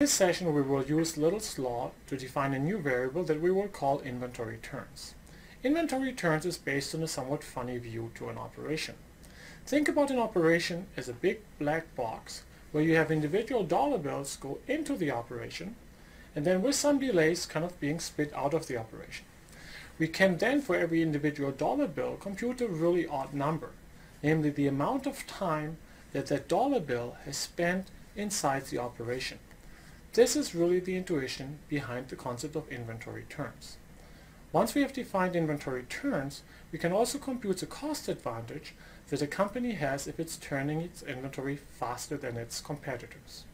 In this session, we will use little's law to define a new variable that we will call inventory turns. Inventory turns is based on a somewhat funny view to an operation. Think about an operation as a big black box where you have individual dollar bills go into the operation and then with some delays kind of being spit out of the operation. We can then for every individual dollar bill compute a really odd number, namely the amount of time that that dollar bill has spent inside the operation. This is really the intuition behind the concept of inventory turns. Once we have defined inventory turns, we can also compute the cost advantage that a company has if it's turning its inventory faster than its competitors.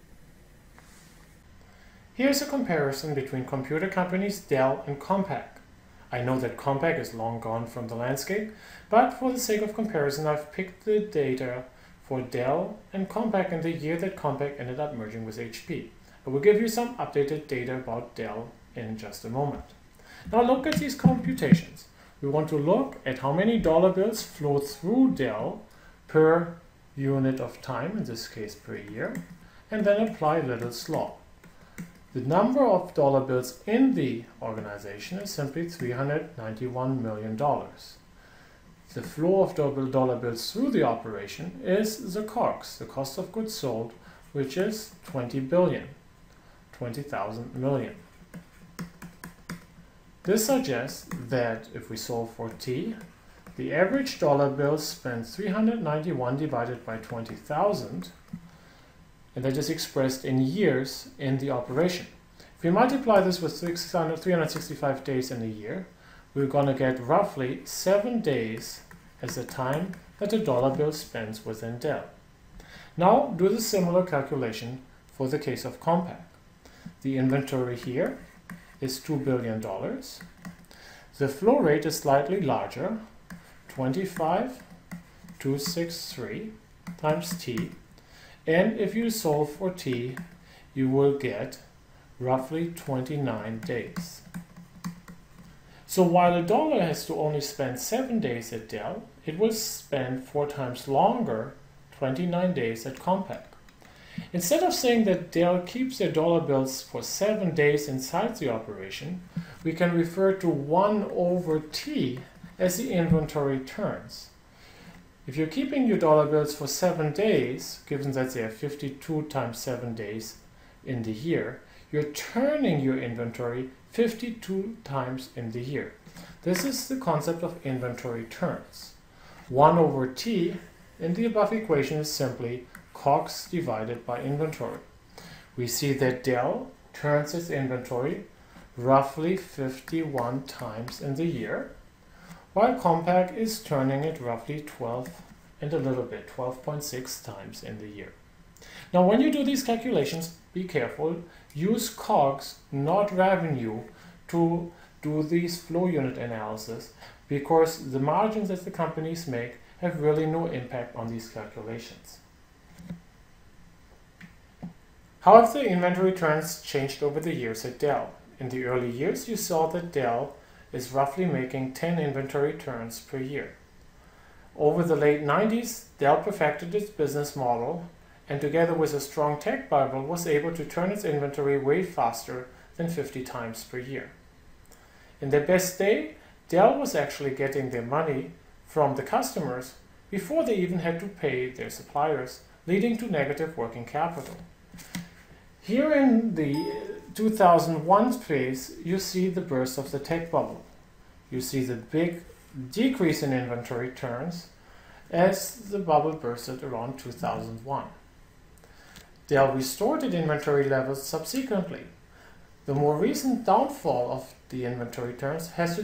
Here's a comparison between computer companies Dell and Compaq. I know that Compaq is long gone from the landscape, but for the sake of comparison I've picked the data for Dell and Compaq in the year that Compaq ended up merging with HP. I will give you some updated data about Dell in just a moment. Now look at these computations. We want to look at how many dollar bills flow through Dell per unit of time, in this case per year, and then apply Little's law. The number of dollar bills in the organization is simply $391 million. The flow of dollar bills through the operation is the COGS, the cost of goods sold, which is 20,000 million. This suggests that if we solve for t, the average dollar bill spent 391 divided by 20,000, and that is expressed in years in the operation. If we multiply this with 365 days in a year, we're going to get roughly 7 days as the time that a dollar bill spends within Dell. Now do the similar calculation for the case of Compaq. The inventory here is $2 billion. The flow rate is slightly larger, 25,263 times t. And if you solve for t, you will get roughly 29 days. So while a dollar has to only spend 7 days at Dell, it will spend 4 times longer, 29 days at Compaq. Instead of saying that Dell keeps their dollar bills for 7 days inside the operation, we can refer to 1 over t as the inventory turns. If you're keeping your dollar bills for 7 days, given that there are 52 times 7 days in the year, you're turning your inventory 52 times in the year. This is the concept of inventory turns. 1 over t in the above equation is simply COGS divided by inventory. We see that Dell turns its inventory roughly 51 times in the year, while Compaq is turning it roughly 12 and a little bit, 12.6 times in the year. Now when you do these calculations, be careful, use COGS, not revenue, to do these flow unit analysis, because the margins that the companies make have really no impact on these calculations. How have the inventory turns changed over the years at Dell? In the early years, you saw that Dell is roughly making 10 inventory turns per year. Over the late 90s, Dell perfected its business model and together with a strong tech bubble was able to turn its inventory way faster than 50 times per year. In their best day, Dell was actually getting their money from the customers before they even had to pay their suppliers, leading to negative working capital. Here in the 2001 phase, you see the burst of the tech bubble. You see the big decrease in inventory turns as the bubble bursted around 2001. Dell restored its inventory levels subsequently. The more recent downfall of the inventory turns has to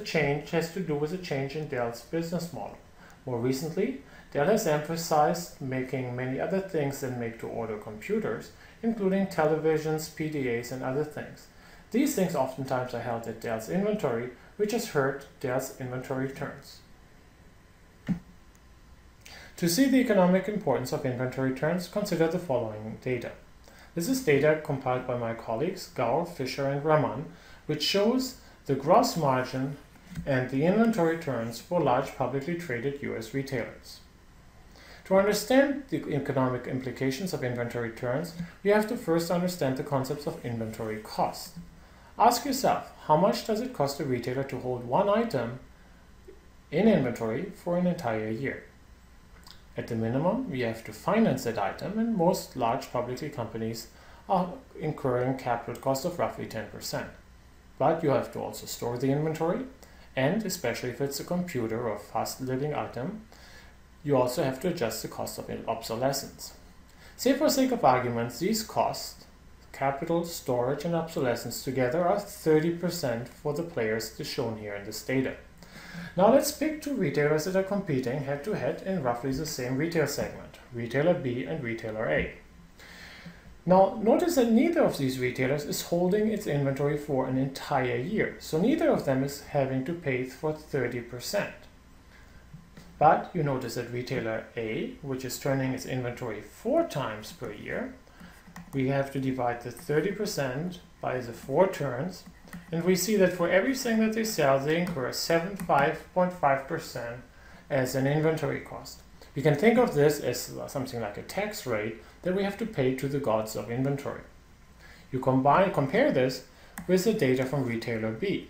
do with a change in Dell's business model. More recently, Dell has emphasized making many other things than make-to-order computers, including televisions, PDAs, and other things. These things oftentimes are held at Dell's inventory, which has hurt Dell's inventory turns. To see the economic importance of inventory turns, consider the following data. This is data compiled by my colleagues Gaur, Fisher, and Raman, which shows the gross margin and the inventory turns for large publicly traded US retailers. To understand the economic implications of inventory turns, we have to first understand the concepts of inventory cost. Ask yourself, how much does it cost a retailer to hold one item in inventory for an entire year? At the minimum, we have to finance that item, and most large publicly companies are incurring capital costs of roughly 10%. But you have to also store the inventory, and especially if it's a computer or fast-living item, you also have to adjust the cost of obsolescence. Say for sake of argument, these costs, capital, storage, and obsolescence together are 30% for the players as shown here in this data. Now let's pick two retailers that are competing head-to-head in roughly the same retail segment, Retailer B and Retailer A. Now notice that neither of these retailers is holding its inventory for an entire year, so neither of them is having to pay for 30%. But you notice that Retailer A, which is turning its inventory 4 times per year, we have to divide the 30% by the 4 turns, and we see that for everything that they sell, they incur 75.5% as an inventory cost. We can think of this as something like a tax rate that we have to pay to the gods of inventory. You compare this with the data from Retailer B.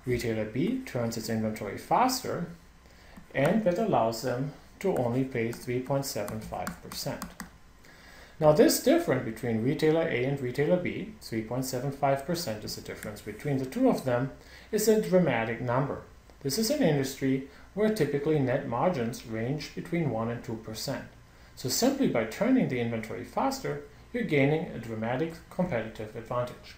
Retailer B turns its inventory faster, and that allows them to only pay 3.75%. Now this difference between Retailer A and Retailer B, 3.75% is the difference between the two of them, is a dramatic number. This is an industry where typically net margins range between 1 and 2%. So simply by turning the inventory faster, you're gaining a dramatic competitive advantage.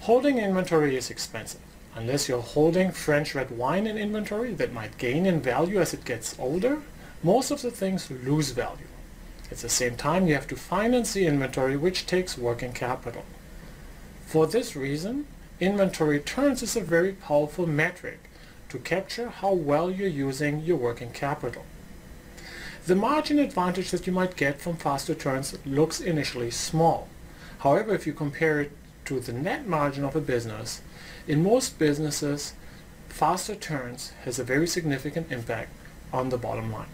Holding inventory is expensive. Unless you're holding French red wine in inventory that might gain in value as it gets older, most of the things lose value. At the same time, you have to finance the inventory, which takes working capital. For this reason, inventory turns is a very powerful metric to capture how well you're using your working capital. The margin advantage that you might get from faster turns looks initially small. However, if you compare it to the net margin of a business, in most businesses, faster turns has a very significant impact on the bottom line.